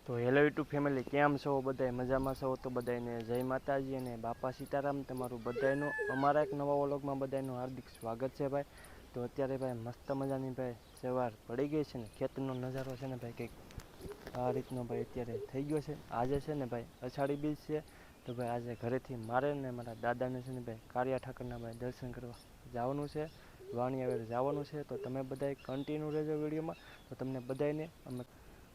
તો hello YouTube family, કેમ છો બધાય? મજામાં છો તો બધાને જય માતાજી અને બાપા સીતારામ. તમારું બધાયનું અમારા એક નવા વ્લોગમાં બધાયનું હાર્દિક સ્વાગત છે ભાઈ. તો અત્યારે ભાઈ મસ્ત મજાની ભાઈ સવાર પડી ગઈ છે ને ખેતરનો નજારો છે ને ભાઈ કંઈક આ રીતનો ભાઈ અત્યારે થઈ ગયો છે. આજે છે ને ભાઈ અષાઢી બીજ છે, તો ભાઈ આજે ઘરેથી મારે ને મારા દાદાને છે ને ભાઈ કાળિયા ઠાકરના ભાઈ દર્શન કરવા જવાનું છે, વાણિયાવેર જવાનું છે. તો તમે બધાય કન્ટિન્યુ રહેજો વિડીયોમાં, તો તમને બધાયને અમે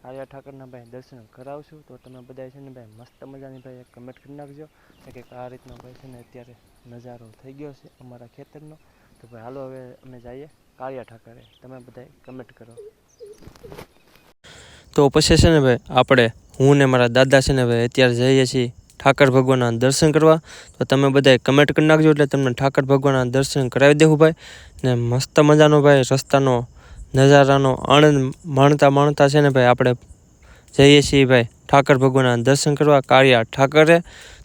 કાળિયા ઠાકરના ભાઈ દર્શન કરાવશું. તો તમે બધા છે ને ભાઈ મસ્ત મજાની ભાઈ એક કમેન્ટ કરી નાખજો કે આ રીતનો ભાઈ છે ને અત્યારે નજારો થઈ ગયો છે અમારા ખેતરનો. તો ભાઈ હાલો હવે અમે જઈએ કાળિયા ઠાકરે, તમે બધા કમેન્ટ કરો. તો પછી છે ને ભાઈ આપણે હું ને મારા દાદા છે ને ભાઈ અત્યારે જઈએ છીએ ઠાકર ભગવાનના દર્શન કરવા. તો તમે બધા કમેન્ટ કરી નાખજો એટલે તમને ઠાકર ભગવાનના દર્શન કરાવી દેવું ભાઈ. ને મસ્ત મજાનો ભાઈ રસ્તાનો નજારાનો આનંદ માણતા છે ને ભાઈ આપણે જઈએ છીએ ભાઈ ઠાકર ભગવાનના દર્શન કરવા કાળિયા ઠાકરે.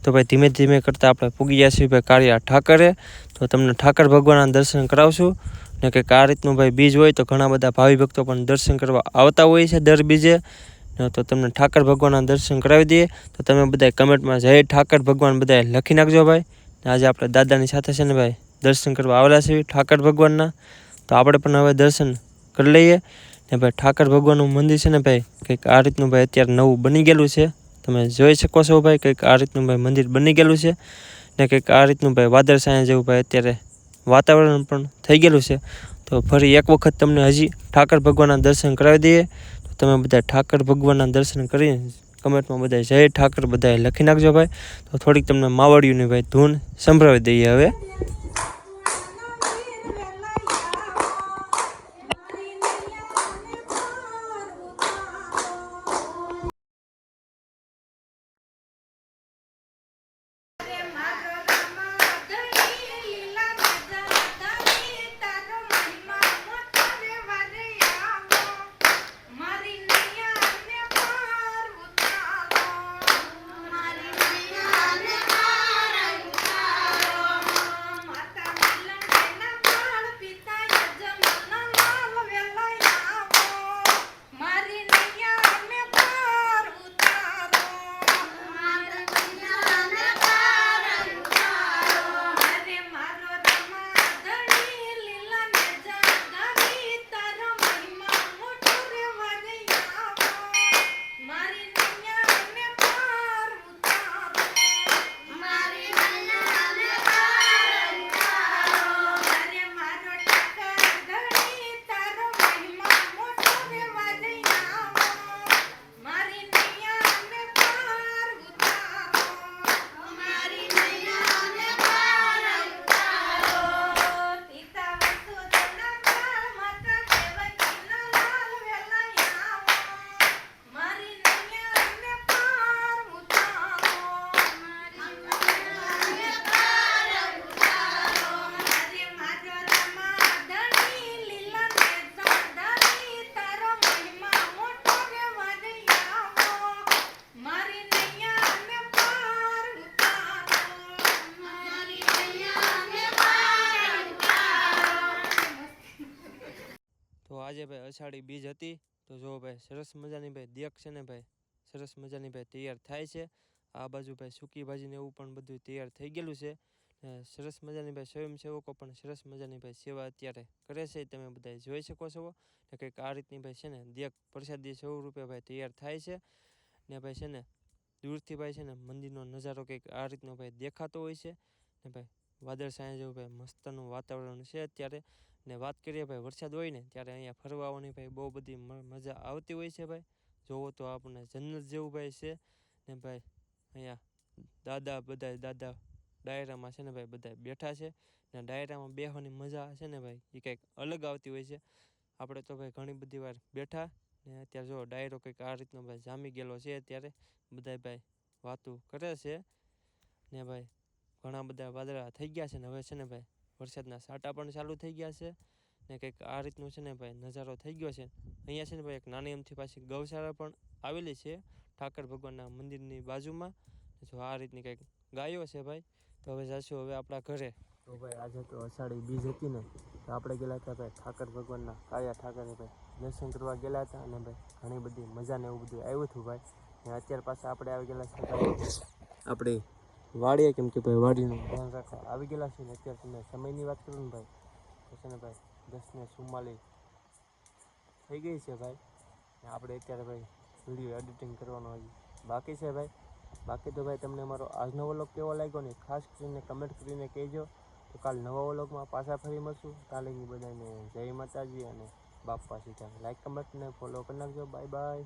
તો ભાઈ ધીમે ધીમે કરતાં આપણે પૂગી ગયા છીએ ભાઈ કાળિયા ઠાકરે. તો તમને ઠાકર ભગવાનના દર્શન કરાવશું. ને કંઈક આ રીતનું ભાઈ બીજ હોય તો ઘણા બધા ભાવિ ભક્તો પણ દર્શન કરવા આવતા હોય છે દર બીજે. તો તમને ઠાકર ભગવાનના દર્શન કરાવી દઈએ. તો તમે બધા કમેન્ટમાં જય ઠાકર ભગવાન બધા લખી નાખજો ભાઈ. આજે આપણે દાદાની સાથે છે ને ભાઈ દર્શન કરવા આવેલા છીએ ઠાકર ભગવાનના. તો આપણે પણ હવે દર્શન કરી લઈએ. ને ભાઈ ઠાકર ભગવાનનું મંદિર છે ને ભાઈ કંઈક આ રીતનું ભાઈ અત્યારે નવું બની ગયેલું છે, તમે જોઈ શકો છો ભાઈ. કંઈક આ રીતનું ભાઈ મંદિર બની ગયેલું છે ને કંઈક આ રીતનું ભાઈ વાદળછાયા જેવું ભાઈ અત્યારે વાતાવરણ પણ થઈ ગયેલું છે. તો ફરી એક વખત તમને હજી ઠાકર ભગવાનના દર્શન કરાવી દઈએ. તો તમે બધા ઠાકર ભગવાનના દર્શન કરીને કમેન્ટમાં બધા જય ઠાકર બધા લખી નાખજો ભાઈ. તો થોડીક તમને માવડિયુંની ભાઈ ધૂન સંભળાવી દઈએ હવે. તો આજે ભાઈ અષાઢી બીજ હતી. તો જો ભાઈ સરસ મજાની ભાઈ દેખ છે ને ભાઈ સરસ મજાની ભાઈ તૈયાર થાય છે. આ બાજુ ભાઈ સૂકી ભાજીને એવું પણ બધું તૈયાર થઈ ગયેલું છે. સરસ મજાની ભાઈ સ્વયંસેવકો પણ સરસ મજાની ભાઈ સેવા અત્યારે કરે છે, તમે બધા જોઈ શકો છો. ને કંઈક આ રીતની ભાઈ છે ને દેખ પ્રસાદી સ્વરૂપે ભાઈ તૈયાર થાય છે. ને ભાઈ છે ને દૂરથી ભાઈ છે ને મંદિરનો નજારો કંઈક આ રીતનો ભાઈ દેખાતો હોય છે. ને ભાઈ વાદળછાયા જેવું ભાઈ મસ્તનું વાતાવરણ છે અત્યારે. ને વાત કરીએ ભાઈ વરસાદ હોય ને ત્યારે અહીંયા ફરવા આવવાની ભાઈ બહુ બધી મજા આવતી હોય છે ભાઈ. જોવો તો આપણને જન્નત જેવું ભાઈ છે. ને ભાઈ અહીંયા દાદા ડાયરામાં છે ને ભાઈ બધા બેઠા છે. ને ડાયરામાં બેસવાની મજા છે ને ભાઈ એ કંઈક અલગ આવતી હોય છે. આપણે તો ભાઈ ઘણી બધી વાર બેઠા ને અત્યારે જો ડાયરો કંઈક આ રીતનો ભાઈ જામી ગયેલો છે. અત્યારે બધા ભાઈ વાતું કરે છે. ને ભાઈ ઘણા બધા વાદળા થઈ ગયા છે ને હવે છે ને ભાઈ વરસાદના છાંટા પણ ચાલુ થઈ ગયા છે. ને કંઈક આ રીતનું છે ને ભાઈ નજારો થઈ ગયો છે. અહીંયા છે ને ભાઈ એક નાની અમથી પાછી ગૌશાળા પણ આવેલી છે ઠાકર ભગવાનના મંદિરની બાજુમાં. જો આ રીતની કંઈક ગાયો છે ભાઈ. તો હવે જઈશું હવે આપણા ઘરે. તો ભાઈ આજે તો અષાઢી બીજ હતી ને, તો આપણે ગયેલા હતા ભાઈ ઠાકર ભગવાનના કાળિયા ઠાકરે ભાઈ દર્શન કરવા ગયેલા હતા. અને ભાઈ ઘણી બધી મજા ને એવું બધું આવ્યું હતું ભાઈ. ને અત્યારે પાછા આપણે આવી ગયેલા છે ભાઈ આપણી વાડીએ, કેમ કે ભાઈ વાડીનું ધ્યાન રાખવા આવી ગયેલા છે. ને અત્યારે તમે સમયની વાત કરું ને ભાઈ તો છે ને ભાઈ 10:44 થઈ ગઈ છે ભાઈ. ને આપણે અત્યારે ભાઈ વિડીયો એડિટિંગ કરવાનો હજી બાકી છે ભાઈ. બાકી તો ભાઈ તમને અમારો આજનો વ્લોગ કેવો લાગ્યો ને ખાસ કરીને કમેન્ટ કરીને કહેજો. તો કાલ નવા વ્લોગમાં પાછા ફરી મળશું. કાલે બધાને જય માતાજી અને બાપા સીતારામ. લાઈક કમેન્ટ ને ફોલો કરી નાખજો. Bye bye.